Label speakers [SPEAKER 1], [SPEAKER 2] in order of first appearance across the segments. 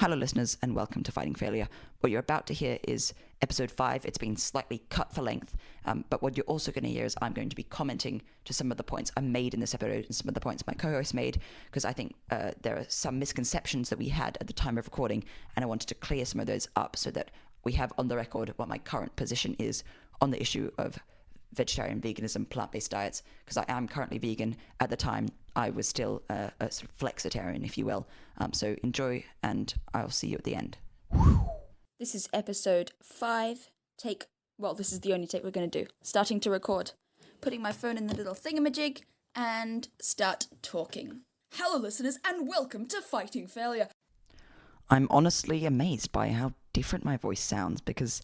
[SPEAKER 1] Hello listeners and welcome to Fighting Failure. What you're about to hear is episode 5. It's been slightly cut for length, but what you're also going to hear is I'm going to be commenting to some of the points I made in this episode and some of the points my co-host made, because I think there are some misconceptions that we had at the time of recording, and I wanted to clear some of those up so that we have on the record what my current position is on the issue of vegetarian, veganism, plant-based diets, because I am currently vegan. At the time, I was still a sort of flexitarian, if you will. So enjoy, and I'll see you at the end.
[SPEAKER 2] This is episode 5. This is the only take we're going to do. Starting to record. Putting my phone in the little thingamajig, and start talking. Hello listeners, and welcome to Fighting Failure.
[SPEAKER 1] I'm honestly amazed by how different my voice sounds, because,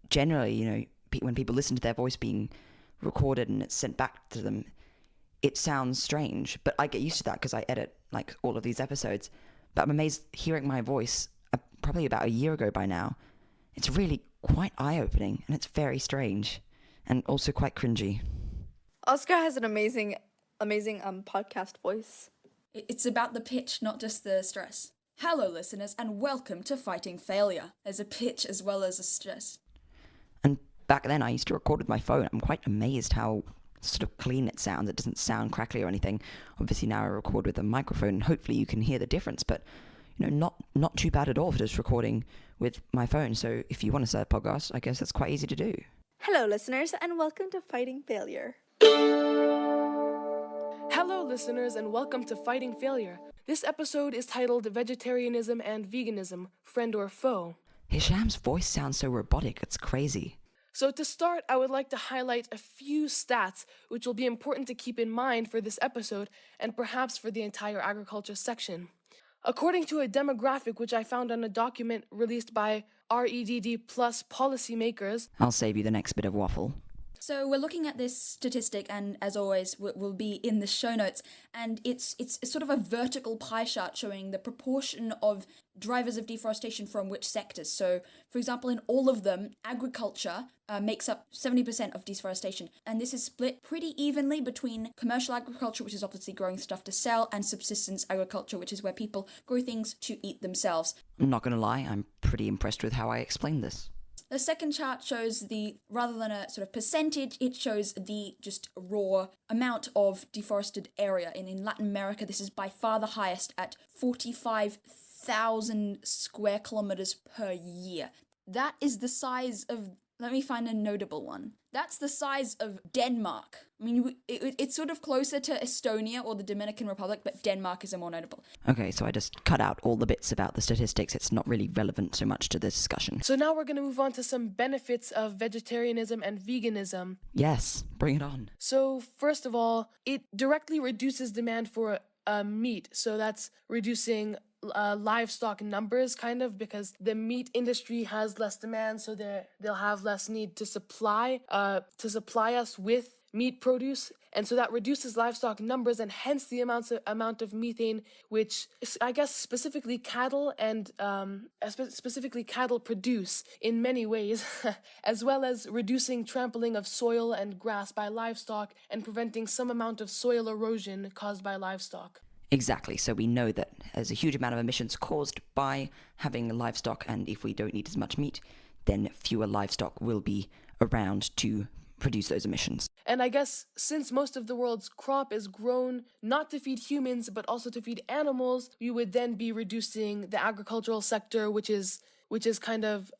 [SPEAKER 1] generally, when people listen to their voice being recorded and it's sent back to them, it sounds strange, but I get used to that because I edit all of these episodes. But I'm amazed hearing my voice probably about a year ago by now. It's really quite eye-opening, and it's very strange and also quite cringy.
[SPEAKER 3] Oscar has an amazing podcast voice.
[SPEAKER 2] It's about the pitch, not just the stress. Hello listeners, and welcome to Fighting Failure. There's a pitch as well as a stress.
[SPEAKER 1] And back then I used to record with my phone. I'm quite amazed how sort of clean it sounds. It doesn't sound crackly or anything. Obviously now I record with a microphone, and hopefully you can hear the difference, but not too bad at all for just recording with my phone. So if you want to start a podcast, I guess that's quite easy to do.
[SPEAKER 3] Hello listeners, and welcome to Fighting Failure.
[SPEAKER 4] Hello listeners, and welcome to Fighting Failure. This episode is titled Vegetarianism and Veganism, Friend or Foe.
[SPEAKER 1] Hisham's voice sounds so robotic, it's crazy.
[SPEAKER 4] So to start, I would like to highlight a few stats which will be important to keep in mind for this episode and perhaps for the entire agriculture section. According to a demographic which I found on a document released by REDD Plus policymakers...
[SPEAKER 1] I'll save you the next bit of waffle.
[SPEAKER 2] So we're looking at this statistic, and as always, will be in the show notes, and it's sort of a vertical pie chart showing the proportion of drivers of deforestation from which sectors. So, for example, in all of them, agriculture makes up 70% of deforestation, and this is split pretty evenly between commercial agriculture, which is obviously growing stuff to sell, and subsistence agriculture, which is where people grow things to eat themselves.
[SPEAKER 1] I'm not going to lie, I'm pretty impressed with how I explained this.
[SPEAKER 2] The second chart shows rather than a sort of percentage, it shows the just raw amount of deforested area. In Latin America, this is by far the highest at 45,000 square kilometers per year. That is the size of, let me find a notable one. That's the size of Denmark. I mean, it's sort of closer to Estonia or the Dominican Republic, but Denmark is a more notable.
[SPEAKER 1] Okay, so I just cut out all the bits about the statistics. It's not really relevant so much to the discussion.
[SPEAKER 4] So now we're going to move on to some benefits of vegetarianism and veganism.
[SPEAKER 1] Yes, bring it on.
[SPEAKER 4] So first of all, it directly reduces demand for meat. So that's reducing livestock numbers, kind of, because the meat industry has less demand, so they'll have less need to supply us with meat produce, and so that reduces livestock numbers and hence the amount of methane, which I guess specifically cattle produce in many ways, as well as reducing trampling of soil and grass by livestock and preventing some amount of soil erosion caused by livestock.
[SPEAKER 1] Exactly, so we know that there's a huge amount of emissions caused by having livestock, and if we don't eat as much meat, then fewer livestock will be around to produce those emissions.
[SPEAKER 4] And I guess since most of the world's crop is grown not to feed humans but also to feed animals, you would then be reducing the agricultural sector, which is kind of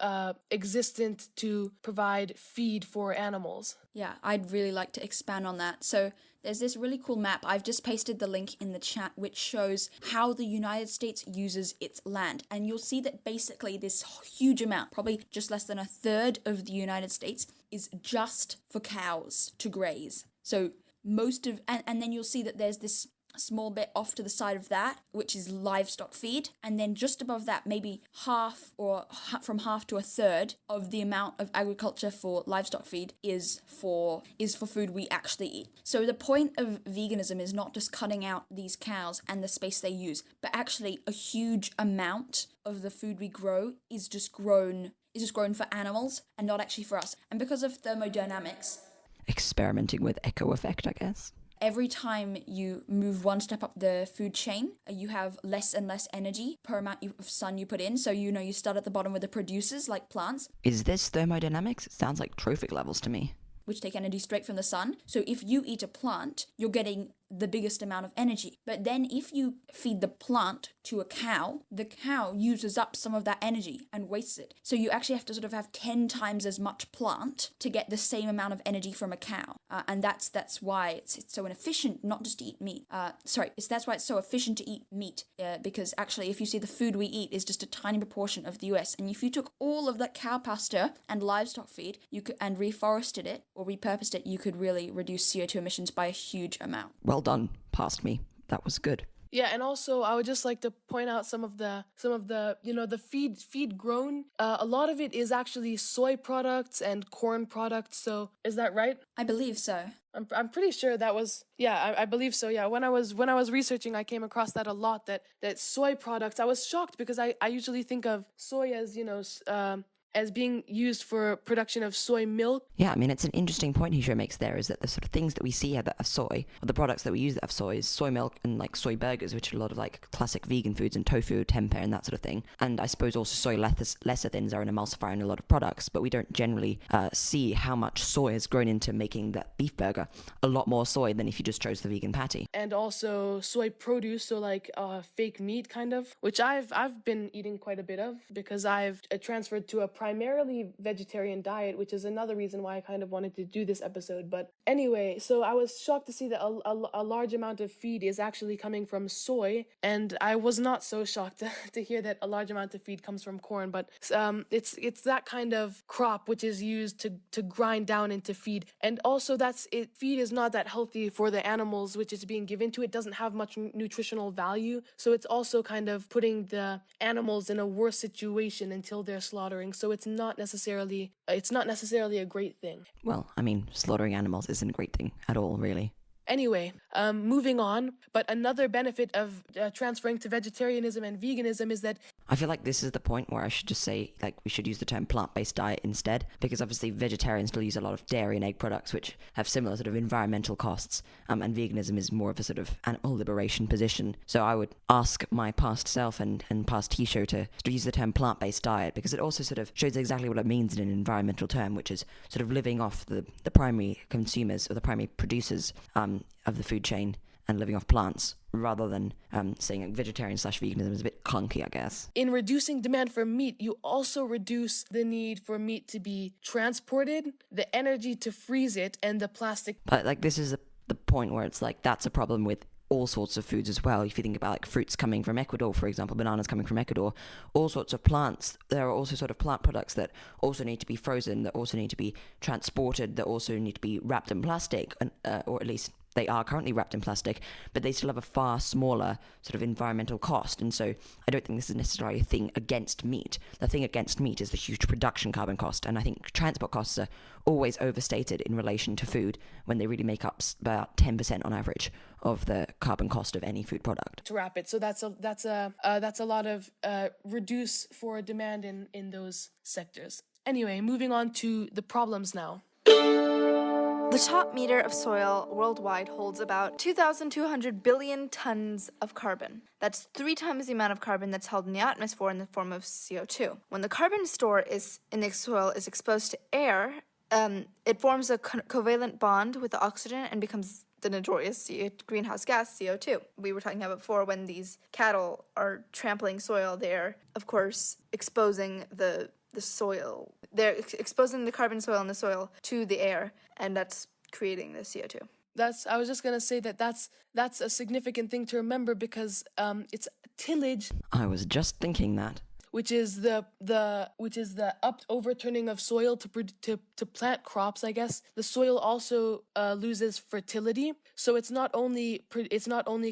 [SPEAKER 4] existent to provide feed for animals.
[SPEAKER 2] Yeah, I'd really like to expand on that. So there's this really cool map. I've just pasted the link in the chat, which shows how the United States uses its land. And you'll see that basically this huge amount, probably just less than a third of the United States, is just for cows to graze. So and then you'll see that there's this small bit off to the side of that, which is livestock feed, and then just above that, maybe half or from half to a third of the amount of agriculture for livestock feed is for food we actually eat. So the point of veganism is not just cutting out these cows and the space they use, but actually a huge amount of the food we grow is just grown for animals and not actually for us. And because of thermodynamics,
[SPEAKER 1] Experimenting with echo effect, I guess.
[SPEAKER 2] every time you move one step up the food chain, you have less and less energy per amount of sun you put in. So, you start at the bottom with the producers, like plants,
[SPEAKER 1] Is this thermodynamics? It sounds like trophic levels to me.
[SPEAKER 2] which take energy straight from the sun. So if you eat a plant, you're getting the biggest amount of energy. But then if you feed the plant to a cow, the cow uses up some of that energy and wastes it. So you actually have to sort of have 10 times as much plant to get the same amount of energy from a cow. And that's why it's so inefficient not just to eat meat. That's why it's so efficient to eat meat. Because actually, if you see the food we eat is just a tiny proportion of the US. And if you took all of that cow pasture and livestock feed and reforested it or repurposed it, you could really reduce CO2 emissions by a huge amount.
[SPEAKER 1] Well done, past me. That was good.
[SPEAKER 4] Yeah, and also I would just like to point out some of the the feed grown. A lot of it is actually soy products and corn products. So is that right?
[SPEAKER 2] I believe so.
[SPEAKER 4] I'm pretty sure that was I believe so. Yeah, when I was researching, I came across that a lot. That soy products. I was shocked because I usually think of soy as as being used for production of soy milk.
[SPEAKER 1] Yeah, I mean, it's an interesting point Hisho makes there, is that the sort of things that we see here that are soy, or the products that we use that have soy, is soy milk and like soy burgers, which are a lot of like classic vegan foods, and tofu, tempeh, and that sort of thing. And I suppose also soy lecithins are an emulsifier in a lot of products, but we don't generally see how much soy is grown into making that beef burger. A lot more soy than if you just chose the vegan patty.
[SPEAKER 4] And also soy produce, so like fake meat kind of, which I've been eating quite a bit of because I've transferred to a primarily vegetarian diet, which is another reason why I kind of wanted to do this episode. But anyway, so I was shocked to see that a large amount of feed is actually coming from soy, and I was not so shocked to hear that a large amount of feed comes from corn. But it's that kind of crop which is used to grind down into feed, and also feed is not that healthy for the animals which is being given to. It doesn't have much nutritional value, so it's also kind of putting the animals in a worse situation until they're slaughtering. So it's not necessarily a great thing.
[SPEAKER 1] Well, I mean, slaughtering animals isn't a great thing at all, really.
[SPEAKER 4] Anyway, moving on, but another benefit of transferring to vegetarianism and veganism is that
[SPEAKER 1] I feel like this is the point where I should just say, like, we should use the term plant-based diet instead, because obviously vegetarians still use a lot of dairy and egg products, which have similar sort of environmental costs, and veganism is more of a sort of animal liberation position. So I would ask my past self and past Hisho to use the term plant-based diet, because it also sort of shows exactly what it means in an environmental term, which is sort of living off the primary consumers or the primary producers of the food chain and living off plants, rather than saying vegetarian/veganism is a bit clunky, I guess.
[SPEAKER 4] in reducing demand for meat, you also reduce the need for meat to be transported, the energy to freeze it, and the plastic.
[SPEAKER 1] But like, this is the point where it's like, that's a problem with all sorts of foods as well. If you think about like fruits coming from Ecuador, for example, bananas coming from Ecuador, all sorts of plants, there are also sort of plant products that also need to be frozen, that also need to be transported, that also need to be wrapped in plastic, or at least they are currently wrapped in plastic, but they still have a far smaller sort of environmental cost. And so I don't think this is necessarily a thing against meat. The thing against meat is the huge production carbon cost. And I think transport costs are always overstated in relation to food, when they really make up about 10% on average of the carbon cost of any food product.
[SPEAKER 4] To wrap it, so that's a lot of reduce for demand in those sectors. Anyway, moving on to the problems now.
[SPEAKER 3] The top meter of soil worldwide holds about 2,200 billion tons of carbon. That's 3 times the amount of carbon that's held in the atmosphere in the form of CO2. When the carbon stored in the soil is exposed to air, it forms a covalent bond with the oxygen and becomes the notorious greenhouse gas, CO2. We were talking about before, when these cattle are trampling soil, they're, of course, exposing the soil. They're exposing the carbon soil in the soil to the air, and that's creating the CO2.
[SPEAKER 4] I was just gonna say that's a significant thing to remember, because it's tillage,
[SPEAKER 1] I was just thinking that.
[SPEAKER 4] which is the overturning of soil to plant crops. I guess the soil also loses fertility, so it's not only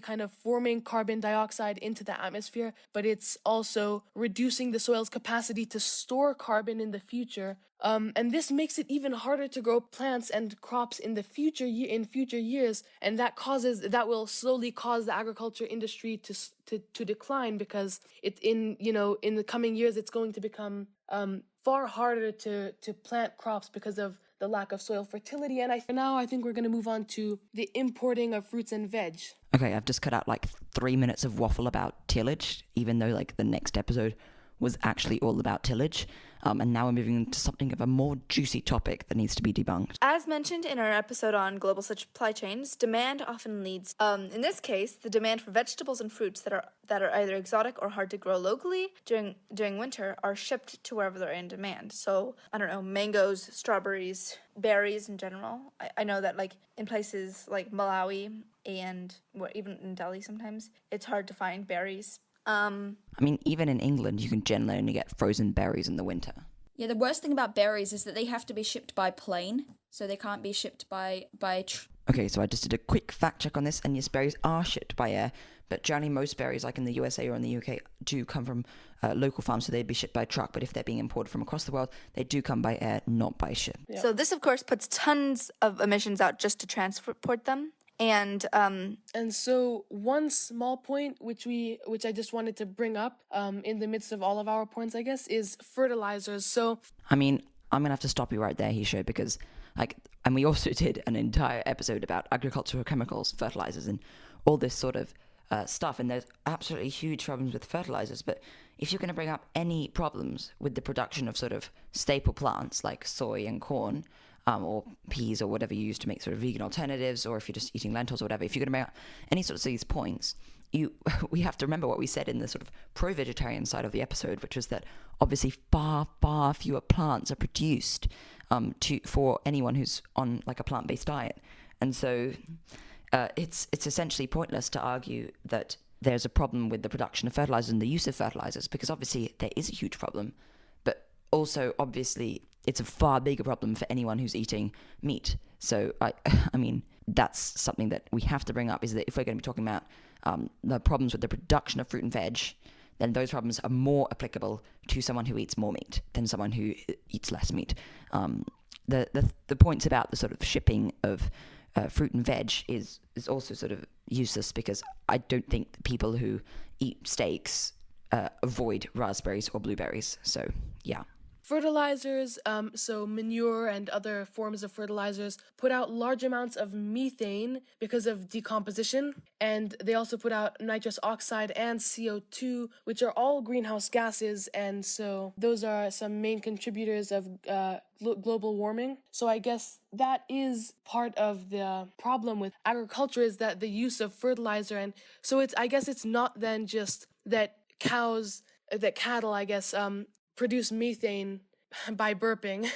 [SPEAKER 4] kind of forming carbon dioxide into the atmosphere, but it's also reducing the soil's capacity to store carbon in the future. And this makes it even harder to grow plants and crops in the future years, and that will slowly cause the agriculture industry to decline, because in the coming years it's going to become far harder to plant crops because of the lack of soil fertility. And I think we're going to move on to the importing of fruits and veg.
[SPEAKER 1] Okay, I've just cut out like 3 minutes of waffle about tillage, even though like the next episode was actually all about tillage. And now we're moving to something of a more juicy topic that needs to be debunked.
[SPEAKER 3] As mentioned in our episode on global supply chains, demand often leads, in this case, the demand for vegetables and fruits that are either exotic or hard to grow locally during winter are shipped to wherever they're in demand. So, I don't know, mangoes, strawberries, berries in general. I know that like in places like Malawi and even in Delhi sometimes, it's hard to find berries.
[SPEAKER 1] I mean, even in England, you can generally only get frozen berries in the winter.
[SPEAKER 2] Yeah, the worst thing about berries is that they have to be shipped by plane, so they can't be shipped by
[SPEAKER 1] Okay, so I just did a quick fact check on this, and yes, berries are shipped by air, but generally most berries, like in the USA or in the UK, do come from local farms, so they'd be shipped by truck, but if they're being imported from across the world, they do come by air, not by ship.
[SPEAKER 4] Yeah.
[SPEAKER 3] So this, of course, puts tons of emissions out just to transport them. And
[SPEAKER 4] so one small point which I just wanted to bring up in the midst of all of our points, I guess, is fertilizers. So
[SPEAKER 1] I mean, I'm gonna have to stop you right there, Hisho, because and we also did an entire episode about agricultural chemicals, fertilizers, and all this sort of stuff, and there's absolutely huge problems with fertilizers. But if you're going to bring up any problems with the production of sort of staple plants like soy and corn, or peas or whatever you use to make sort of vegan alternatives, or if you're just eating lentils or whatever, if you're going to bring up any sort of these points, we have to remember what we said in the sort of pro-vegetarian side of the episode, which was that obviously far, far fewer plants are produced for anyone who's on like a plant-based diet. And so it's essentially pointless to argue that there's a problem with the production of fertilizers and the use of fertilizers, because obviously there is a huge problem, but also obviously it's a far bigger problem for anyone who's eating meat. So I mean, that's something that we have to bring up, is that if we're going to be talking about the problems with the production of fruit and veg, then those problems are more applicable to someone who eats more meat than someone who eats less meat. The points about the sort of shipping of fruit and veg is also sort of useless, because I don't think the people who eat steaks avoid raspberries or blueberries. So yeah.
[SPEAKER 4] Fertilizers, so manure and other forms of fertilizers, put out large amounts of methane because of decomposition, and they also put out nitrous oxide and CO2, which are all greenhouse gases, and so those are some main contributors of global warming. So I guess that is part of the problem with agriculture, is that the use of fertilizer, and so I guess it's not then just that cattle, I guess, produce methane by burping,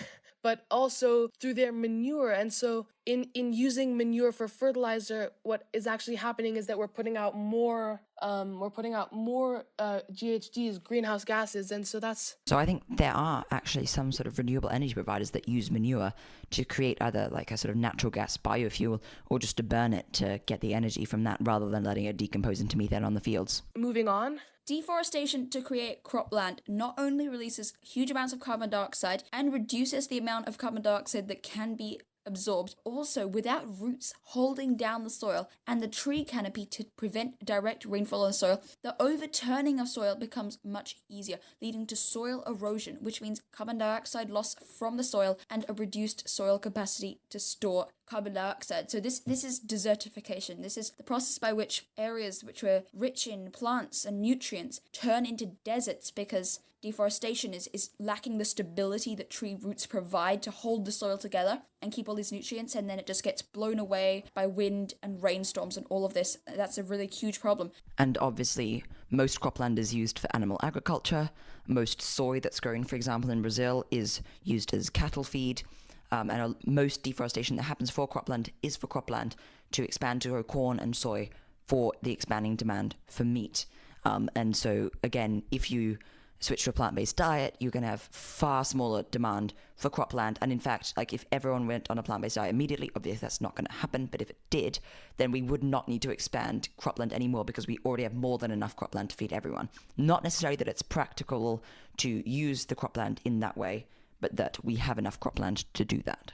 [SPEAKER 4] but also through their manure. And so in using manure for fertilizer, what is actually happening is that we're putting out more GHGs, greenhouse gases, and so that's...
[SPEAKER 1] So I think there are actually some sort of renewable energy providers that use manure to create either like a sort of natural gas biofuel, or just to burn it to get the energy from that, rather than letting it decompose into methane on the fields.
[SPEAKER 4] Moving on.
[SPEAKER 2] Deforestation to create cropland not only releases huge amounts of carbon dioxide and reduces the amount of carbon dioxide that can be absorbed, also without roots holding down the soil and the tree canopy to prevent direct rainfall on soil, the overturning of soil becomes much easier, leading to soil erosion, which means carbon dioxide loss from the soil and a reduced soil capacity to store carbon dioxide. So this is desertification. This is the process by which areas which were rich in plants and nutrients turn into deserts, because deforestation is lacking the stability that tree roots provide to hold the soil together and keep all these nutrients, and then it just gets blown away by wind and rainstorms and all of this. That's a really huge problem.
[SPEAKER 1] And obviously, most cropland is used for animal agriculture. Most soy that's grown, for example, in Brazil is used as cattle feed. And most deforestation that happens for cropland is for cropland to expand to grow corn and soy for the expanding demand for meat. And so, again, if you switch to a plant-based diet, you're going to have far smaller demand for cropland. And in fact, like if everyone went on a plant-based diet immediately, obviously that's not going to happen, but if it did, then we would not need to expand cropland anymore, because we already have more than enough cropland to feed everyone. Not necessarily that it's practical to use the cropland in that way, but that we have enough cropland to do that.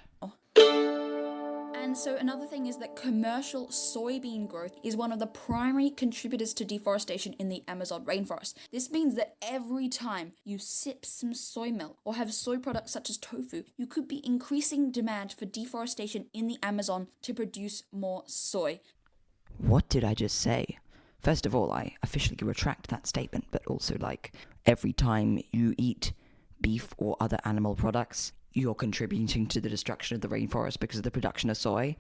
[SPEAKER 2] And so another thing is that commercial soybean growth is one of the primary contributors to deforestation in the Amazon rainforest. This means that every time you sip some soy milk or have soy products such as tofu, you could be increasing demand for deforestation in the Amazon to produce more soy.
[SPEAKER 1] What did I just say? First of all, I officially retract that statement, but also, like, every time you eat beef or other animal products, you're contributing to the destruction of the rainforest because of the production of soy.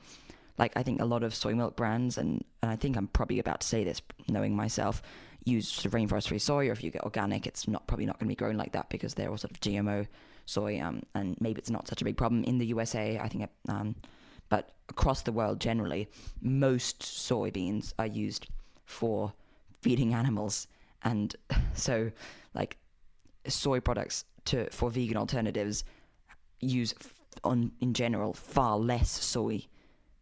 [SPEAKER 1] Like, I think a lot of soy milk brands, and I think I'm probably about to say this, knowing myself, use sort of rainforest-free soy, or if you get organic, it's probably not going to be grown like that because they're all sort of GMO soy, and maybe it's not such a big problem in the USA, I think, but across the world generally, most soybeans are used for feeding animals, and so, like, soy products for vegan alternatives use in general far less soy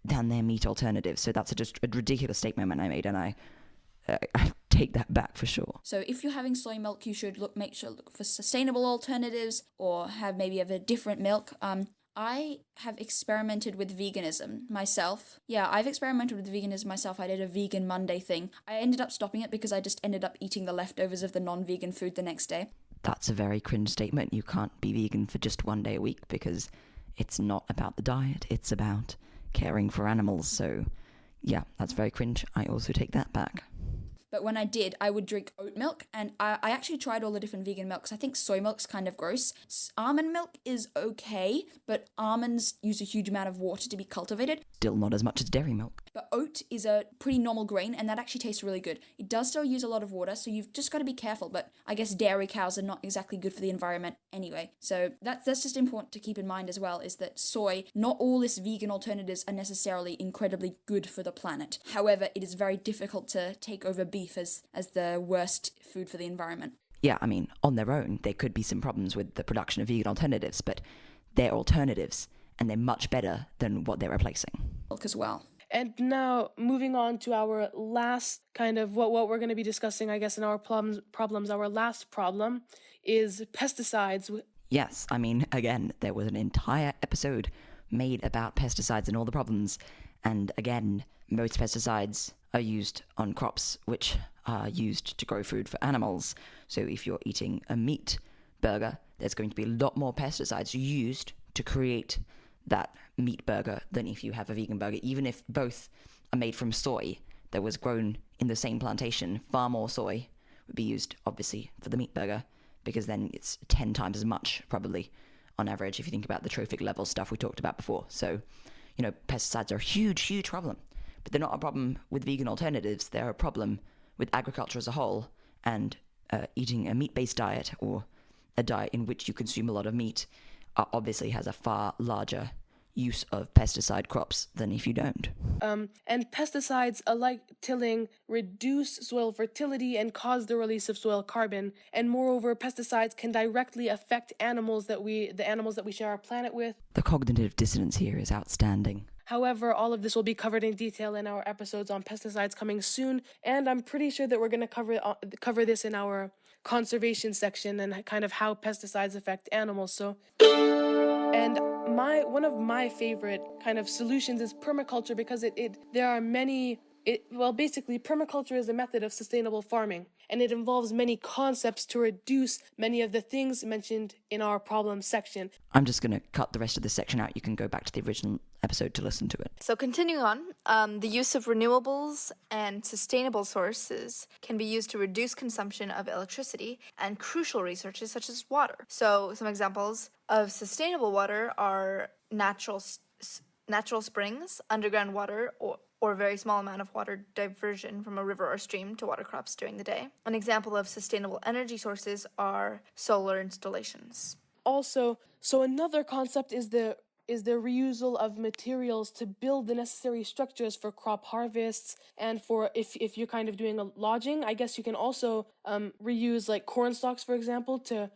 [SPEAKER 1] than their meat alternatives. So that's just a ridiculous statement I made, and I take that back for sure.
[SPEAKER 2] So if you're having soy milk, you should look for sustainable alternatives, or have a different milk. I have experimented with veganism myself. Yeah, I've experimented with veganism myself. I did a vegan Monday thing. I ended up stopping it because I just ended up eating the leftovers of the non-vegan food the next day.
[SPEAKER 1] That's a very cringe statement. You can't be vegan for just one day a week because it's not about the diet. It's about caring for animals. So yeah, that's very cringe. I also take that back.
[SPEAKER 2] But when I did, I would drink oat milk, and I actually tried all the different vegan milks. I think soy milk's kind of gross. Almond milk is okay, but almonds use a huge amount of water to be cultivated.
[SPEAKER 1] Still not as much as dairy milk.
[SPEAKER 2] But oat is a pretty normal grain, and that actually tastes really good. It does still use a lot of water, so you've just got to be careful, but I guess dairy cows are not exactly good for the environment anyway. So that's just important to keep in mind as well, is that soy, not all its vegan alternatives are necessarily incredibly good for the planet. However, it is very difficult to take over beef as the worst food for the environment.
[SPEAKER 1] Yeah, I mean, on their own, there could be some problems with the production of vegan alternatives, but they're alternatives, and they're much better than what they're replacing.
[SPEAKER 2] Milk as well.
[SPEAKER 4] And now, moving on to our last kind of what we're going to be discussing, I guess, in our problems. Our last problem is pesticides.
[SPEAKER 1] Yes, I mean, again, there was an entire episode made about pesticides and all the problems. And again, most pesticides are used on crops which are used to grow food for animals. So if you're eating a meat burger, there's going to be a lot more pesticides used to create that meat burger than if you have a vegan burger. Even if both are made from soy that was grown in the same plantation, far more soy would be used, obviously, for the meat burger, because then it's 10 times as much, probably, on average, if you think about the trophic level stuff we talked about before. So, you know, pesticides are a huge, huge problem. But they're not a problem with vegan alternatives. They're a problem with agriculture as a whole, and eating a meat-based diet, or a diet in which you consume a lot of meat, obviously has a far larger use of pesticide crops than if you don't.
[SPEAKER 4] And pesticides, alike tilling, reduce soil fertility and cause the release of soil carbon. And moreover, pesticides can directly affect the animals that we share our planet with.
[SPEAKER 1] The cognitive dissonance here is outstanding.
[SPEAKER 4] However, all of this will be covered in detail in our episodes on pesticides coming soon, and I'm pretty sure that we're going to cover this in our conservation section and kind of how pesticides affect animals. So, and one of my favorite kind of solutions is permaculture, because there are many. Basically, permaculture is a method of sustainable farming, and it involves many concepts to reduce many of the things mentioned in our problem section.
[SPEAKER 1] I'm just going to cut the rest of this section out. You can go back to the original episode to listen to it.
[SPEAKER 3] So continuing on, the use of renewables and sustainable sources can be used to reduce consumption of electricity and crucial resources such as water. So some examples of sustainable water are natural springs, underground water, or a very small amount of water diversion from a river or stream to water crops during the day. An example of sustainable energy sources are solar installations.
[SPEAKER 4] Also, so another concept is the reusal of materials to build the necessary structures for crop harvests, and for if you're kind of doing a lodging, I guess you can also reuse like corn stalks, for example, to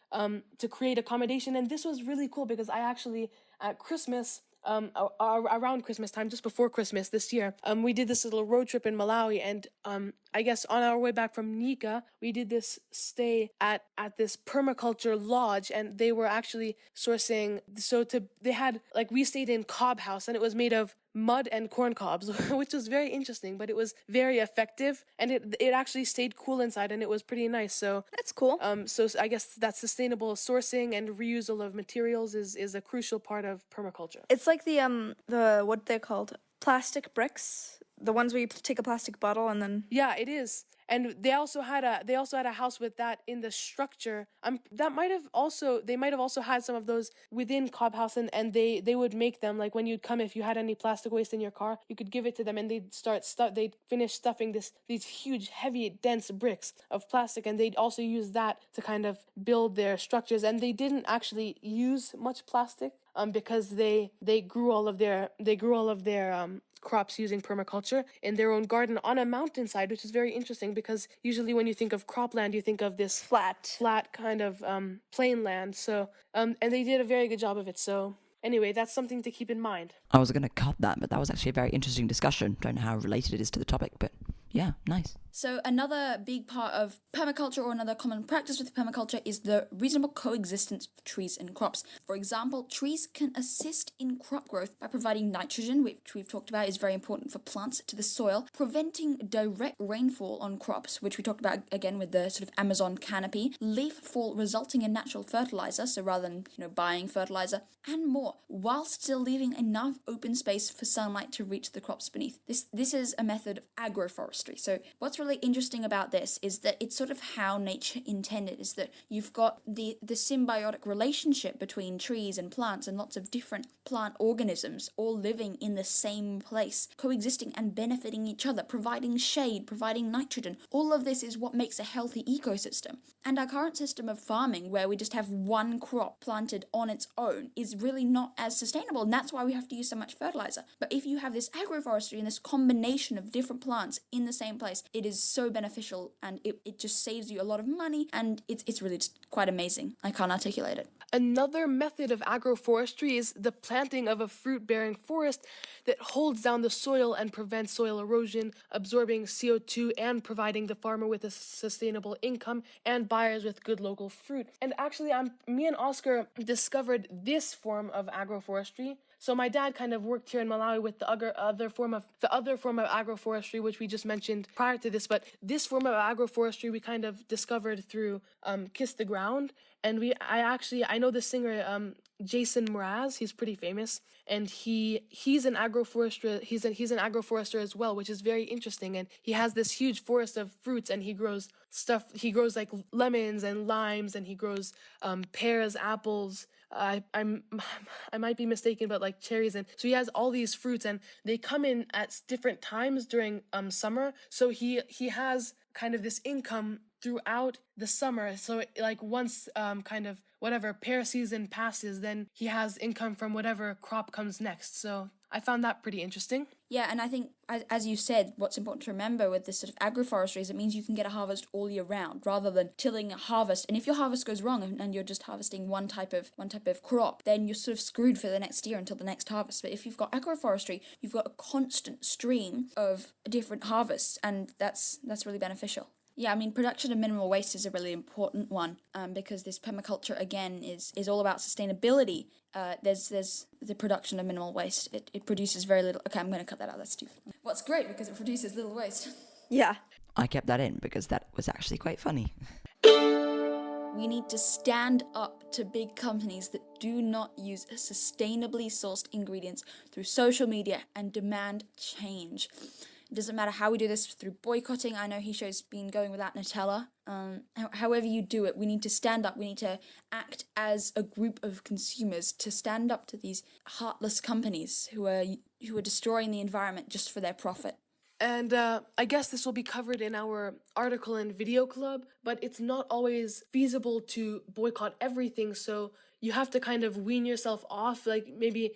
[SPEAKER 4] create accommodation. And this was really cool because I actually at Christmas, around Christmas time, just before Christmas this year, we did this little road trip in Malawi, and I guess on our way back from Nika, we did this stay at this permaculture lodge, and they were actually sourcing, we stayed in Cobb House, and it was made of mud and corn cobs, which was very interesting, but it was very effective, and it actually stayed cool inside, and it was pretty nice. So
[SPEAKER 3] That's cool.
[SPEAKER 4] so I guess that sustainable sourcing and reusal of materials is a crucial part of permaculture.
[SPEAKER 3] It's like the what they're called, plastic bricks, the ones where you take a plastic bottle and then.
[SPEAKER 4] Yeah, it is. And they also had a house with that in the structure. They might have also had some of those within Cobb House, and they would make them, like when you'd come, if you had any plastic waste in your car, you could give it to them, and they'd finish stuffing these huge, heavy, dense bricks of plastic, and they'd also use that to kind of build their structures. And they didn't actually use much plastic because they grew all of their crops using permaculture in their own garden on a mountainside, which is very interesting because usually when you think of cropland, you think of this flat kind of plain land. So and they did a very good job of it. So anyway, that's something to keep in mind.
[SPEAKER 1] I was going to cut that, but that was actually a very interesting discussion. Don't know how related it is to the topic, but yeah, nice.
[SPEAKER 2] So another big part of permaculture, or another common practice with permaculture, is the reasonable coexistence of trees and crops. For example, trees can assist in crop growth by providing nitrogen, which we've talked about is very important for plants, to the soil, preventing direct rainfall on crops, which we talked about again with the sort of Amazon canopy, leaf fall resulting in natural fertilizer, so rather than buying fertilizer, and more, while still leaving enough open space for sunlight to reach the crops beneath. This is a method of agroforestry. So what's really interesting about this is that it's sort of how nature intended, is that you've got the symbiotic relationship between trees and plants and lots of different plant organisms all living in the same place, coexisting and benefiting each other, providing shade, providing nitrogen. All of this is what makes a healthy ecosystem. And our current system of farming, where we just have one crop planted on its own, is really not as sustainable, and that's why we have to use so much fertilizer. But if you have this agroforestry and this combination of different plants in the same place, it is so beneficial, and it just saves you a lot of money, and it's really just quite amazing. I can't articulate it.
[SPEAKER 4] Another method of agroforestry is the planting of a fruit-bearing forest that holds down the soil and prevents soil erosion, absorbing CO2 and providing the farmer with a sustainable income and buyers with good local fruit. And actually, me and Oscar discovered this form of agroforestry. So my dad kind of worked here in Malawi with the other form of agroforestry, which we just mentioned prior to this. But this form of agroforestry we kind of discovered through Kiss the Ground. And I know the singer Jason Mraz. He's pretty famous, and he's an agroforester. He's an agroforester as well, which is very interesting. And he has this huge forest of fruits, and he grows stuff. He grows like lemons and limes, and he grows pears, apples. I might be mistaken, but like cherries. And so he has all these fruits, and they come in at different times during summer. So he has kind of this income throughout the summer. So like once kind of whatever pear season passes, then he has income from whatever crop comes next. So I found that pretty interesting.
[SPEAKER 2] Yeah, and I think, as you said, what's important to remember with this sort of agroforestry is it means you can get a harvest all year round, rather than tilling a harvest. And if your harvest goes wrong and you're just harvesting one type of crop, then you're sort of screwed for the next year until the next harvest. But if you've got agroforestry, you've got a constant stream of different harvests, and that's really beneficial. Yeah, I mean, production of minimal waste is a really important one, because this permaculture, again, is all about sustainability. There's the production of minimal waste. It produces very little. Okay, I'm going to cut that out. That's too funny. What's great, because it produces little waste.
[SPEAKER 3] Yeah.
[SPEAKER 1] I kept that in because that was actually quite funny.
[SPEAKER 2] We need to stand up to big companies that do not use sustainably sourced ingredients through social media and demand change. It doesn't matter how we do this, through boycotting. I know Hisho's been going without Nutella. However you do it, we need to stand up. We need to act as a group of consumers to stand up to these heartless companies who are destroying the environment just for their profit.
[SPEAKER 4] And I guess this will be covered in our article and video club, but it's not always feasible to boycott everything. So you have to kind of wean yourself off. Like maybe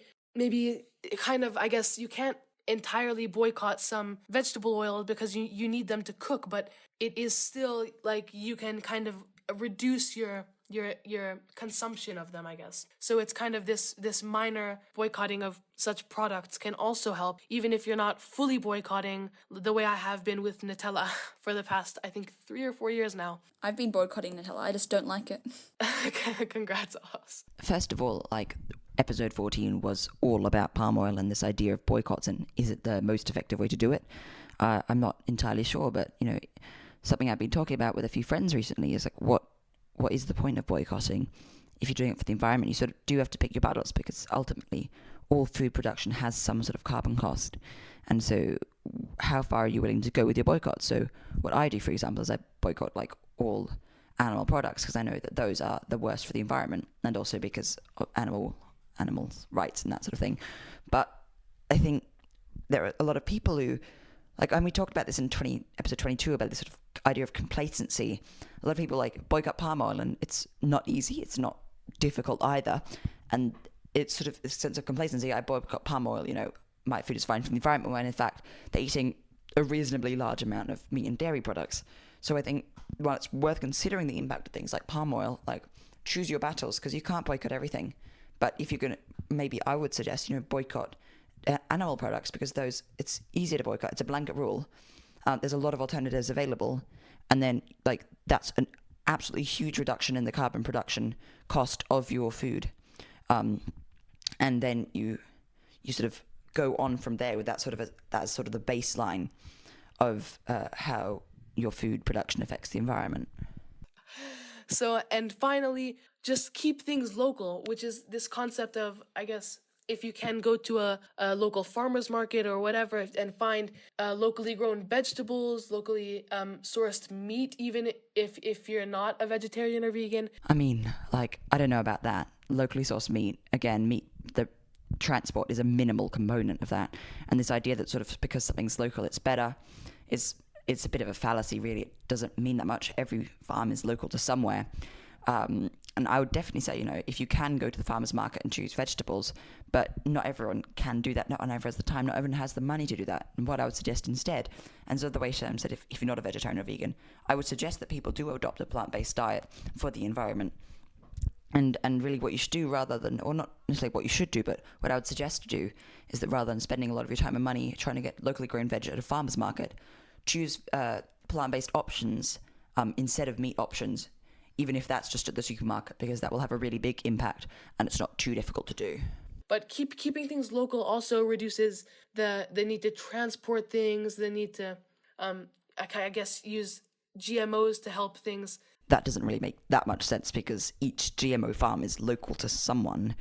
[SPEAKER 4] kind of, I guess you can't entirely boycott some vegetable oils because you need them to cook, but it is still like you can kind of reduce your consumption of them, I guess. So it's kind of this minor boycotting of such products can also help, even if you're not fully boycotting the way I have been with Nutella for the past, I think, 3 or 4 years now.
[SPEAKER 2] I've been boycotting Nutella. I just don't like it.
[SPEAKER 4] Congrats, Oz.
[SPEAKER 1] First of all, like, episode 14 was all about palm oil and this idea of boycotts, and is it the most effective way to do it? I'm not entirely sure, but, something I've been talking about with a few friends recently is like, what is the point of boycotting? If you're doing it for the environment, you sort of do have to pick your battles, because ultimately all food production has some sort of carbon cost. And so how far are you willing to go with your boycott? So what I do, for example, is I boycott like all animal products, because I know that those are the worst for the environment, and also because of animals' rights and that sort of thing. But I think there are a lot of people who, and we talked about this in episode 22 about this sort of idea of complacency. A lot of people boycott palm oil, and it's not easy. It's not difficult either. And it's sort of a sense of complacency. I boycott palm oil, my food is fine for the environment, when in fact they're eating a reasonably large amount of meat and dairy products. So I think while it's worth considering the impact of things like palm oil, choose your battles, because you can't boycott everything. But if you're going to, maybe I would suggest, boycott animal products, because those, it's easier to boycott. It's a blanket rule. There's a lot of alternatives available. And then that's an absolutely huge reduction in the carbon production cost of your food. And then you sort of go on from there with that's sort of the baseline of how your food production affects the environment.
[SPEAKER 4] So, and finally, just keep things local, which is this concept of, I guess, if you can go to a local farmer's market or whatever and find locally grown vegetables, locally sourced meat, even if you're not a vegetarian or vegan.
[SPEAKER 1] I mean, I don't know about that. Locally sourced meat, again, the transport is a minimal component of that. And this idea that sort of because something's local, it's better, it's a bit of a fallacy, really. It doesn't mean that much. Every farm is local to somewhere. And I would definitely say, if you can go to the farmer's market and choose vegetables, but not everyone can do that. Not everyone has the time. Not everyone has the money to do that. And what I would suggest instead, and so the way Shem said, if you're not a vegetarian or vegan, I would suggest that people do adopt a plant-based diet for the environment. And really what you should do or not necessarily what you should do, but what I would suggest to do is that rather than spending a lot of your time and money trying to get locally grown veg at a farmer's market, choose plant-based options instead of meat options, even if that's just at the supermarket, because that will have a really big impact and it's not too difficult to do.
[SPEAKER 4] But keeping things local also reduces the need to transport things, the need to, I guess, use GMOs to help things.
[SPEAKER 1] That doesn't really make that much sense, because each GMO farm is local to someone.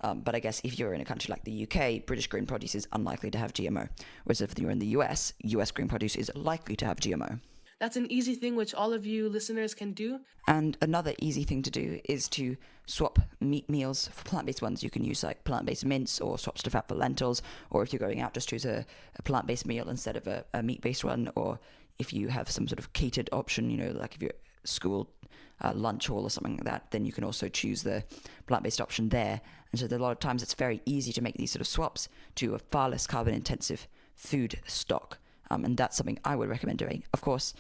[SPEAKER 1] But I guess if you're in a country like the UK, British green produce is unlikely to have GMO. Whereas if you're in the US green produce is likely to have GMO.
[SPEAKER 4] That's an easy thing which all of you listeners can do.
[SPEAKER 1] And another easy thing to do is to swap meat meals for plant-based ones. You can use plant-based mince, or swap stuff out for lentils, or if you're going out, just choose a plant-based meal instead of a meat-based one. Or if you have some sort of catered option, like if you're at school lunch hall or something like that, then you can also choose the plant-based option there. And so a lot of times it's very easy to make these sort of swaps to a far less carbon-intensive food stock. And that's something I would recommend doing. Of course,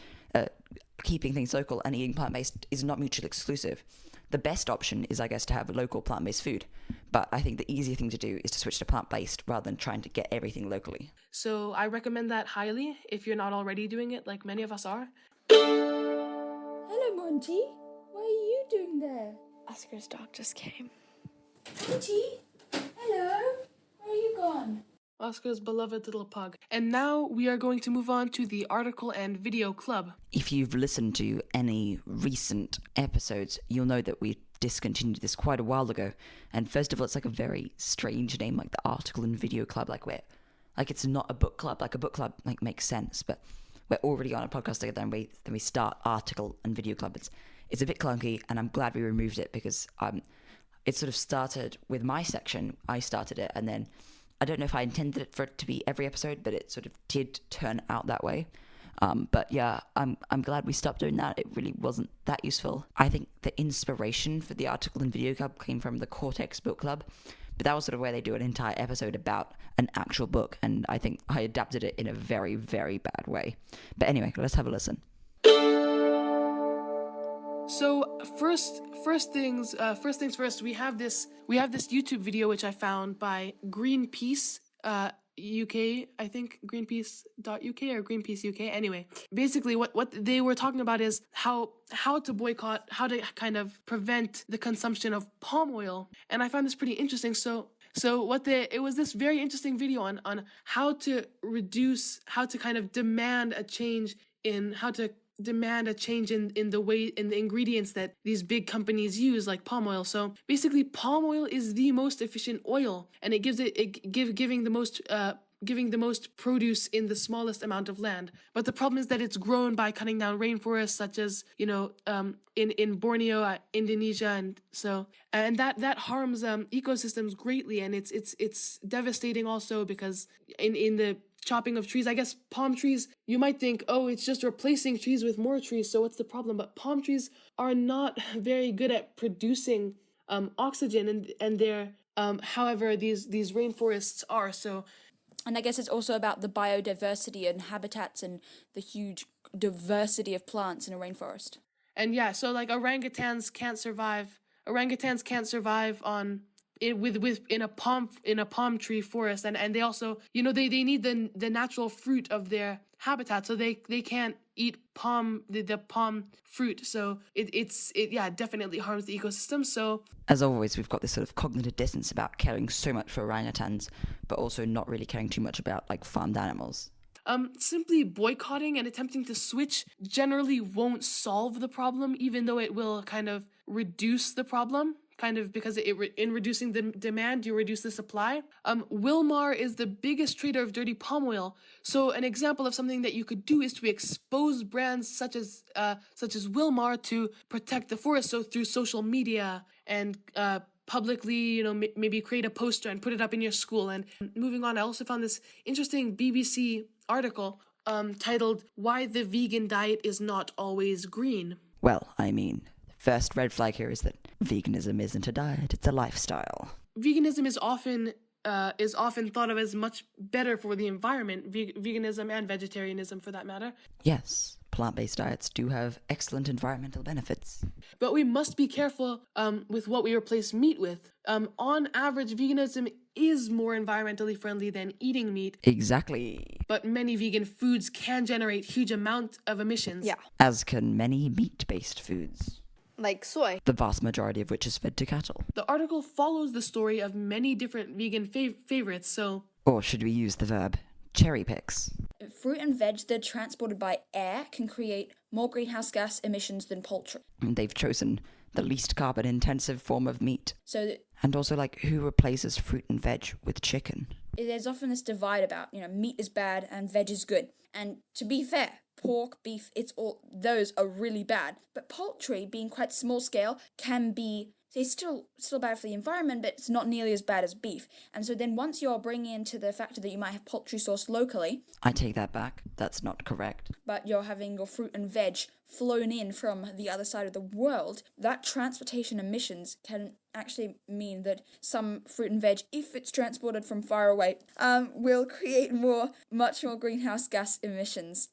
[SPEAKER 1] keeping things local and eating plant-based is not mutually exclusive. The best option is, I guess, to have local plant-based food. But I think the easier thing to do is to switch to plant-based rather than trying to get everything locally.
[SPEAKER 4] So I recommend that highly if you're not already doing it, like many of us are.
[SPEAKER 2] Hello, Monty. What are you doing there?
[SPEAKER 3] Oscar's dog just came.
[SPEAKER 2] Monty? Hello? Where are you gone?
[SPEAKER 4] Oscar's beloved little pug. And now we are going to move on to the article and video club.
[SPEAKER 1] If you've listened to any recent episodes, you'll know that we discontinued this quite a while ago. And first of all, it's a very strange name, the article and video club, it's not a book club. A book club makes sense, but we're already on a podcast together, and then we start article and video club. It's a bit clunky, and I'm glad we removed it, because it sort of started with my section. I started it, and then I don't know if I intended it for it to be every episode, but it sort of did turn out that way. But yeah, I'm glad we stopped doing that. It really wasn't that useful. I think the inspiration for the article and video club came from the Cortex book club, but that was sort of where they do an entire episode about an actual book, and I think I adapted it in a very, very bad way. But anyway, let's have a listen.
[SPEAKER 4] So first things first, we have this YouTube video which I found by Greenpeace. UK, I think, Greenpeace.uk or Greenpeace UK. Anyway, basically what they were talking about is how to boycott, how to kind of prevent the consumption of palm oil. And I found this pretty interesting. So it was this very interesting video on how to kind of demand a change in the ingredients that these big companies use, like palm oil. So basically, palm oil is the most efficient oil, and it giving the most produce in the smallest amount of land. But the problem is that it's grown by cutting down rainforests, such as in Borneo, Indonesia, and that harms ecosystems greatly, and it's devastating also because in the chopping of trees, I guess palm trees, you might think, oh, it's just replacing trees with more trees, so what's the problem? But palm trees are not very good at producing oxygen, and they're however these rainforests are. So,
[SPEAKER 2] and I guess it's also about the biodiversity and habitats and the huge diversity of plants in a rainforest.
[SPEAKER 4] And yeah, so like orangutans can't survive on in a palm tree forest, and they also, they need the natural fruit of their habitat, so they can't eat the palm fruit. So it definitely harms the ecosystem. So
[SPEAKER 1] as always, we've got this sort of cognitive dissonance about caring so much for orangutans, but also not really caring too much about like farmed animals.
[SPEAKER 4] Simply boycotting and attempting to switch generally won't solve the problem, even though it will kind of reduce the problem. Kind of because in reducing the demand, you reduce the supply. Wilmar is the biggest trader of dirty palm oil. So an example of something that you could do is to expose brands such as Wilmar to protect the forest. So through social media and publicly, maybe create a poster and put it up in your school. And moving on, I also found this interesting BBC article titled "Why the Vegan Diet is Not Always Green."
[SPEAKER 1] Well, I mean, first red flag here is that veganism isn't a diet, it's a lifestyle.
[SPEAKER 4] Veganism is often thought of as much better for the environment, veganism and vegetarianism for that matter.
[SPEAKER 1] Yes, plant-based diets do have excellent environmental benefits.
[SPEAKER 4] But we must be careful with what we replace meat with. On average, veganism is more environmentally friendly than eating meat.
[SPEAKER 1] Exactly.
[SPEAKER 4] But many vegan foods can generate huge amount of emissions.
[SPEAKER 3] Yeah.
[SPEAKER 1] As can many meat-based foods.
[SPEAKER 3] Like soy.
[SPEAKER 1] The vast majority of which is fed to cattle.
[SPEAKER 4] The article follows the story of many different vegan favorites, so...
[SPEAKER 1] Or should we use the verb cherry picks?
[SPEAKER 2] Fruit and veg that are transported by air can create more greenhouse gas emissions than poultry.
[SPEAKER 1] They've chosen the least carbon-intensive form of meat.
[SPEAKER 2] So
[SPEAKER 1] And also, like, who replaces fruit and veg with chicken?
[SPEAKER 2] there's often this divide about, meat is bad and veg is good. And to be fair, pork, beef, those are really bad. But poultry, being quite small scale, can be, it's still bad for the environment, but it's not nearly as bad as beef. And so then once you're bringing into the factor that you might have poultry sourced locally...
[SPEAKER 1] I take that back. That's not correct.
[SPEAKER 2] But you're having your fruit and veg flown in from the other side of the world, that transportation emissions can actually mean that some fruit and veg, if it's transported from far away, will create much more greenhouse gas emissions.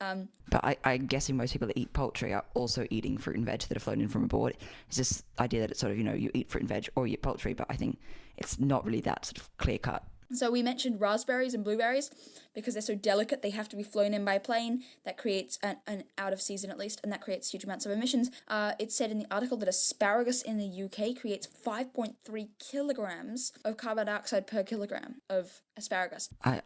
[SPEAKER 1] But I'm guessing most people that eat poultry are also eating fruit and veg that are flown in from abroad. It's this idea that it's sort of, you eat fruit and veg or you eat poultry, but I think it's not really that sort of clear cut.
[SPEAKER 2] So we mentioned raspberries and blueberries because they're so delicate, they have to be flown in by plane. That creates an out of season at least, and that creates huge amounts of emissions. It said in the article that asparagus in the UK creates 5.3 kilograms of carbon dioxide per kilogram of asparagus.
[SPEAKER 1] I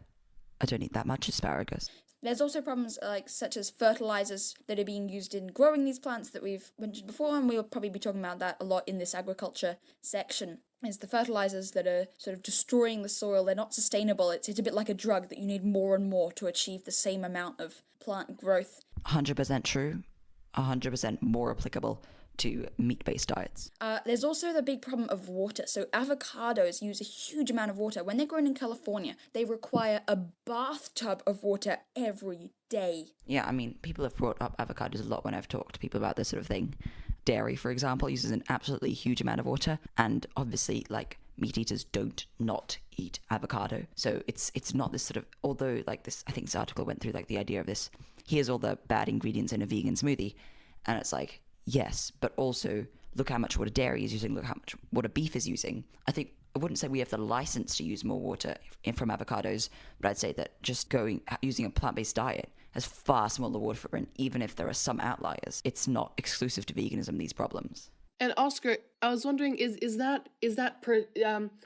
[SPEAKER 1] don't eat that much asparagus.
[SPEAKER 2] There's also problems such as fertilizers that are being used in growing these plants that we've mentioned before, and we'll probably be talking about that a lot in this agriculture section. Is the fertilizers that are sort of destroying the soil. They're not sustainable. It's a bit like a drug that you need more and more to achieve the same amount of plant growth.
[SPEAKER 1] 100% true. 100% more applicable to meat-based diets.
[SPEAKER 2] There's also the big problem of water. So avocados use a huge amount of water. When they're grown in California, they require a bathtub of water every day.
[SPEAKER 1] Yeah, I mean, people have brought up avocados a lot when I've talked to people about this sort of thing. Dairy, for example, uses an absolutely huge amount of water, and obviously, like, meat eaters don't not eat avocado. So it's not this sort of, although, like, this, I think this article went through, like, the idea of this, here's all the bad ingredients in a vegan smoothie, and it's like, yes, but also look how much water dairy is using, look how much water beef is using. I think I wouldn't say we have the license to use more water from avocados, but I'd say that just using a plant-based diet has far smaller water footprint, even if there are some outliers. It's not exclusive to veganism, these problems.
[SPEAKER 4] And Oscar, I was wondering, is that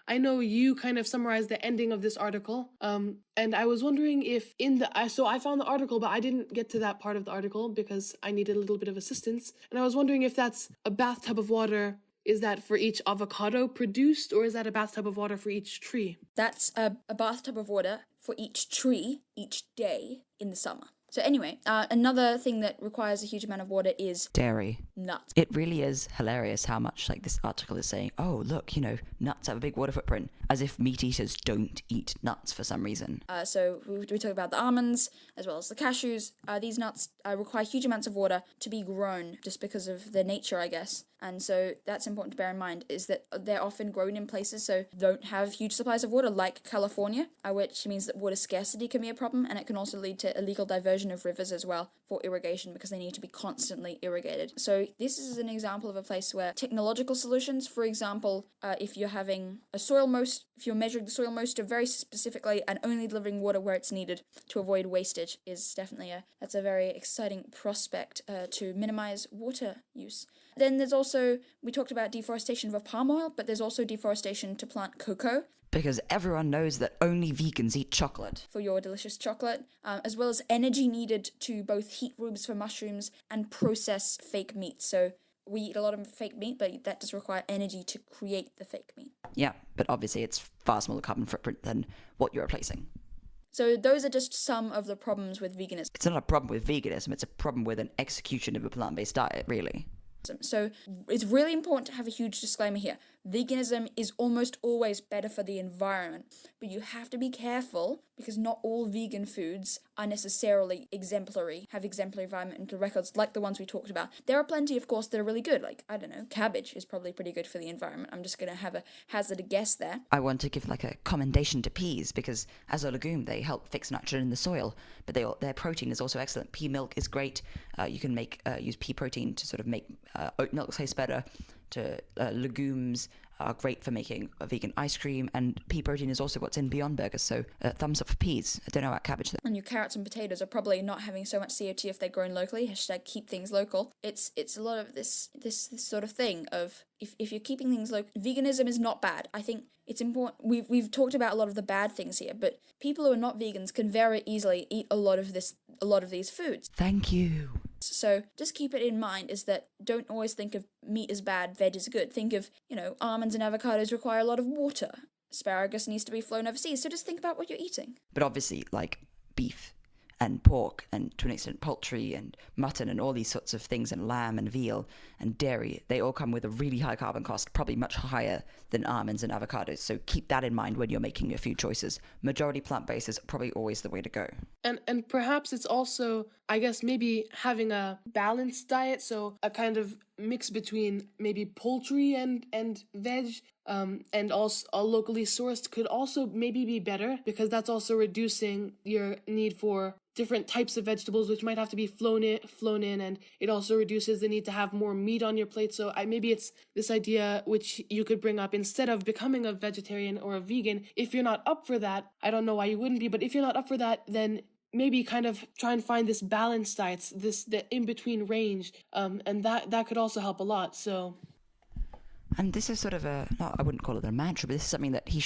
[SPEAKER 4] I know you kind of summarized the ending of this article, and I was wondering if I found the article, but I didn't get to that part of the article because I needed a little bit of assistance, and I was wondering if that's a bathtub of water. Is that for each avocado produced, or is that a bathtub of water for each tree?
[SPEAKER 2] That's a bathtub of water for each tree each day in the summer. So anyway, another thing that requires a huge amount of water is
[SPEAKER 1] dairy.
[SPEAKER 2] Nuts.
[SPEAKER 1] It really is hilarious how much like this article is saying, oh, look, nuts have a big water footprint, as if meat eaters don't eat nuts for some reason.
[SPEAKER 2] So we talk about the almonds as well as the cashews. These nuts require huge amounts of water to be grown just because of their nature, I guess. And so that's important to bear in mind, is that they're often grown in places so don't have huge supplies of water, like California, which means that water scarcity can be a problem, and it can also lead to illegal diversion of rivers as well for irrigation because they need to be constantly irrigated. So this is an example of a place where technological solutions, for example, if you're having if you're measuring the soil moisture very specifically and only delivering water where it's needed to avoid wastage, is definitely that's a very exciting prospect to minimize water use. Then there's also, we talked about deforestation of palm oil, but there's also deforestation to plant cocoa.
[SPEAKER 1] Because everyone knows that only vegans eat chocolate.
[SPEAKER 2] For your delicious chocolate, as well as energy needed to both heat rooms for mushrooms and process fake meat. So we eat a lot of fake meat, but that does require energy to create the fake meat.
[SPEAKER 1] Yeah, but obviously it's far smaller carbon footprint than what you're replacing.
[SPEAKER 2] So those are just some of the problems with veganism.
[SPEAKER 1] It's not a problem with veganism, it's a problem with an execution of a plant-based diet, really.
[SPEAKER 2] So it's really important to have a huge disclaimer here. Veganism is almost always better for the environment, but you have to be careful because not all vegan foods are necessarily have exemplary environmental records like the ones we talked about. There are plenty, of course, that are really good. Like, I don't know, cabbage is probably pretty good for the environment. I'm just going to hazard a guess there.
[SPEAKER 1] I want to give a commendation to peas because as a legume, they help fix nitrogen in the soil, but their protein is also excellent. Pea milk is great. You can use pea protein to sort of make oat milk taste better. Legumes are great for making a vegan ice cream, and pea protein is also what's in Beyond Burgers, so thumbs up for peas. I don't know about cabbage though.
[SPEAKER 2] And your carrots and potatoes are probably not having so much CO2 if they're grown locally. # keep things local. It's a lot of this sort of thing of if you're keeping things local. Veganism is not bad. I think it's important. We've talked about a lot of the bad things here, but people who are not vegans can very easily eat a lot of these foods.
[SPEAKER 1] Thank you.
[SPEAKER 2] So just keep it in mind is that don't always think of meat as bad, veg is good. Think of, almonds and avocados require a lot of water. Asparagus needs to be flown overseas. So just think about what you're eating.
[SPEAKER 1] But obviously, like beef and pork and to an extent poultry and mutton and all these sorts of things and lamb and veal and dairy, they all come with a really high carbon cost, probably much higher than almonds and avocados. So keep that in mind when you're making your food choices. Majority plant-based is probably always the way to go.
[SPEAKER 4] And perhaps it's also, I guess, maybe having a balanced diet, so a kind of mix between maybe poultry and veg, and also all locally sourced could also maybe be better, because that's also reducing your need for different types of vegetables, which might have to be flown in, and it also reduces the need to have more meat on your plate. So maybe it's this idea which you could bring up instead of becoming a vegetarian or a vegan. If you're not up for that, I don't know why you wouldn't be, but if you're not up for that, then maybe kind of try and find this balanced diet, the in-between range, and that could also help a lot. So.
[SPEAKER 1] And this is sort of I wouldn't call it a mantra, but this is something that he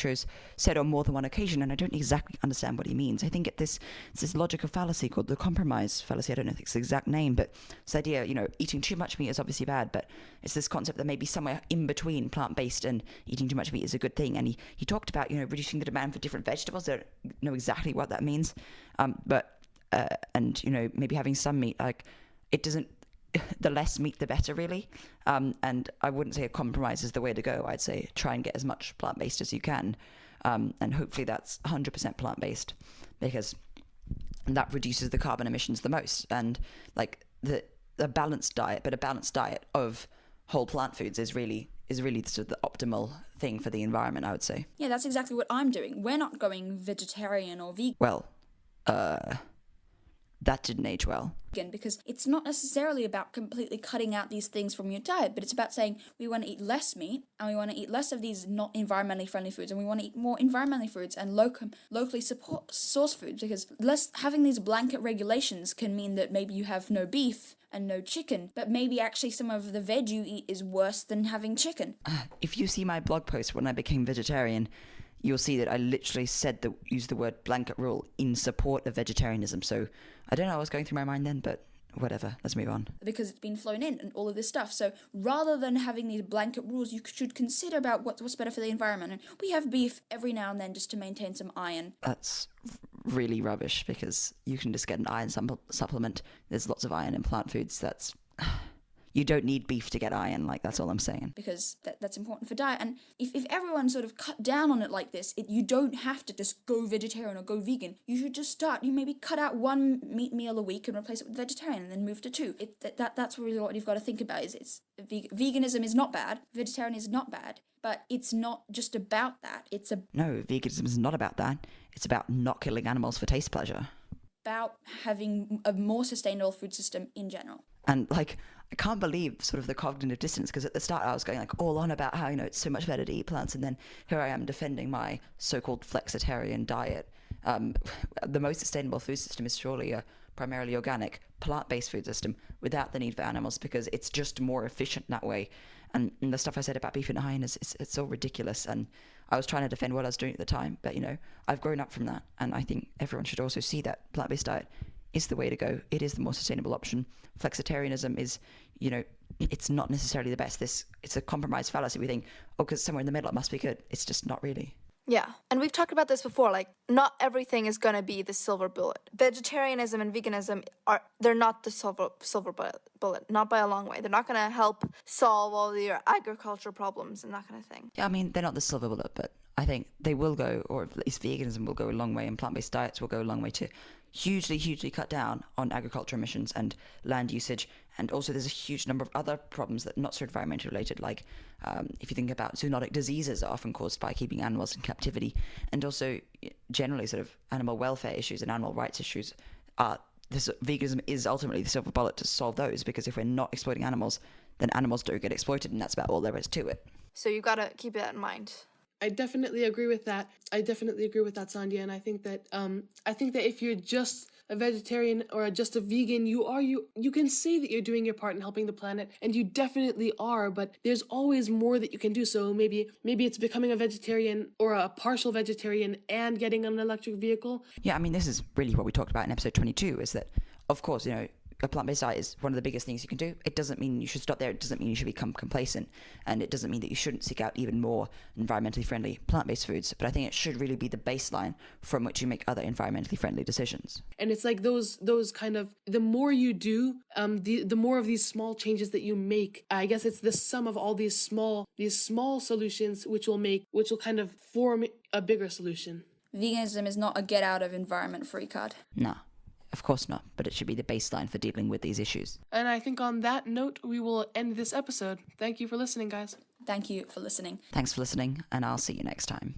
[SPEAKER 1] said on more than one occasion, and I don't exactly understand what he means. I think it's this logical fallacy called the compromise fallacy. I don't know if it's the exact name, but this idea, eating too much meat is obviously bad, but it's this concept that maybe somewhere in between plant-based and eating too much meat is a good thing. And he talked about, reducing the demand for different vegetables. I don't know exactly what that means, but maybe having some meat, it doesn't, the less meat, the better, really. And I wouldn't say a compromise is the way to go. I'd say try and get as much plant-based as you can. And hopefully that's 100% plant-based, because that reduces the carbon emissions the most. And the balanced diet, but a balanced diet of whole plant foods is really sort of the optimal thing for the environment, I would say.
[SPEAKER 2] Yeah, that's exactly what I'm doing. We're not going vegetarian or vegan.
[SPEAKER 1] Well, that didn't age well.
[SPEAKER 2] Again, because it's not necessarily about completely cutting out these things from your diet, but it's about saying we want to eat less meat and we want to eat less of these not environmentally friendly foods, and we want to eat more environmentally foods and locally sourced foods, because having these blanket regulations can mean that maybe you have no beef and no chicken, but maybe actually some of the veg you eat is worse than having chicken.
[SPEAKER 1] If you see my blog post when I became vegetarian, you'll see that I literally used the word blanket rule in support of vegetarianism. So I don't know what was going through my mind then, but whatever, let's move on.
[SPEAKER 2] Because it's been flown in and all of this stuff. So rather than having these blanket rules, you should consider about what's better for the environment. And we have beef every now and then just to maintain some iron.
[SPEAKER 1] That's really rubbish, because you can just get an iron supplement. There's lots of iron in plant foods. You don't need beef to get iron, that's all I'm saying.
[SPEAKER 2] Because that's important for diet. And if everyone sort of cut down on it like this, you don't have to just go vegetarian or go vegan. You should just start. You maybe cut out one meat meal a week and replace it with vegetarian, and then move to 2. That's really what you've got to think about. Veganism is not bad. Vegetarianism is not bad. But it's not just about that.
[SPEAKER 1] No, veganism is not about that. It's about not killing animals for taste pleasure.
[SPEAKER 2] About having a more sustainable food system in general.
[SPEAKER 1] And I can't believe sort of the cognitive dissonance, because at the start I was going all on about how, it's so much better to eat plants, and then here I am defending my so-called flexitarian diet. The most sustainable food system is surely a primarily organic, plant-based food system without the need for animals, because it's just more efficient that way. And the stuff I said about beef and iron it's so ridiculous, and I was trying to defend what I was doing at the time, but I've grown up from that, and I think everyone should also see that plant-based diet is the way to go. It is the more sustainable option. Flexitarianism is, it's not necessarily the best. It's a compromise fallacy. We think, because somewhere in the middle it must be good. It's just not really.
[SPEAKER 3] Yeah, and we've talked about this before, not everything is going to be the silver bullet. Vegetarianism and veganism they're not the silver bullet, not by a long way. They're not going to help solve all your agriculture problems and that kind of thing.
[SPEAKER 1] Yeah, I mean, they're not the silver bullet, but I think they will go, or at least veganism will go a long way, and plant-based diets will go a long way to hugely cut down on agriculture emissions and land usage. And also there's a huge number of other problems that are not so environmentally related, if you think about zoonotic diseases are often caused by keeping animals in captivity, and also generally sort of animal welfare issues and animal rights issues. Veganism is ultimately the silver bullet to solve those, because if we're not exploiting animals, then animals don't get exploited, and that's about all there is to it.
[SPEAKER 3] So you've got to keep that in mind.
[SPEAKER 4] I definitely agree with that. Sandhya, and I think that if you're just a vegetarian or just a vegan, you can say that you're doing your part in helping the planet, and you definitely are, but there's always more that you can do. So maybe it's becoming a vegetarian or a partial vegetarian and getting an electric vehicle.
[SPEAKER 1] Yeah, I mean, this is really what we talked about in episode 22, is that, of course, a plant-based diet is one of the biggest things you can do. It doesn't mean you should stop there. It doesn't mean you should become complacent. And it doesn't mean that you shouldn't seek out even more environmentally friendly plant-based foods. But I think it should really be the baseline from which you make other environmentally friendly decisions.
[SPEAKER 4] And it's those kind of, the more you do, the more of these small changes that you make. I guess it's the sum of all these small solutions which will kind of form a bigger solution.
[SPEAKER 2] Veganism is not a get out of environment free card.
[SPEAKER 1] No. Of course not, but it should be the baseline for dealing with these issues.
[SPEAKER 4] And I think on that note, we will end this episode. Thank you for listening, guys.
[SPEAKER 2] Thank you for listening.
[SPEAKER 1] Thanks for listening, and I'll see you next time.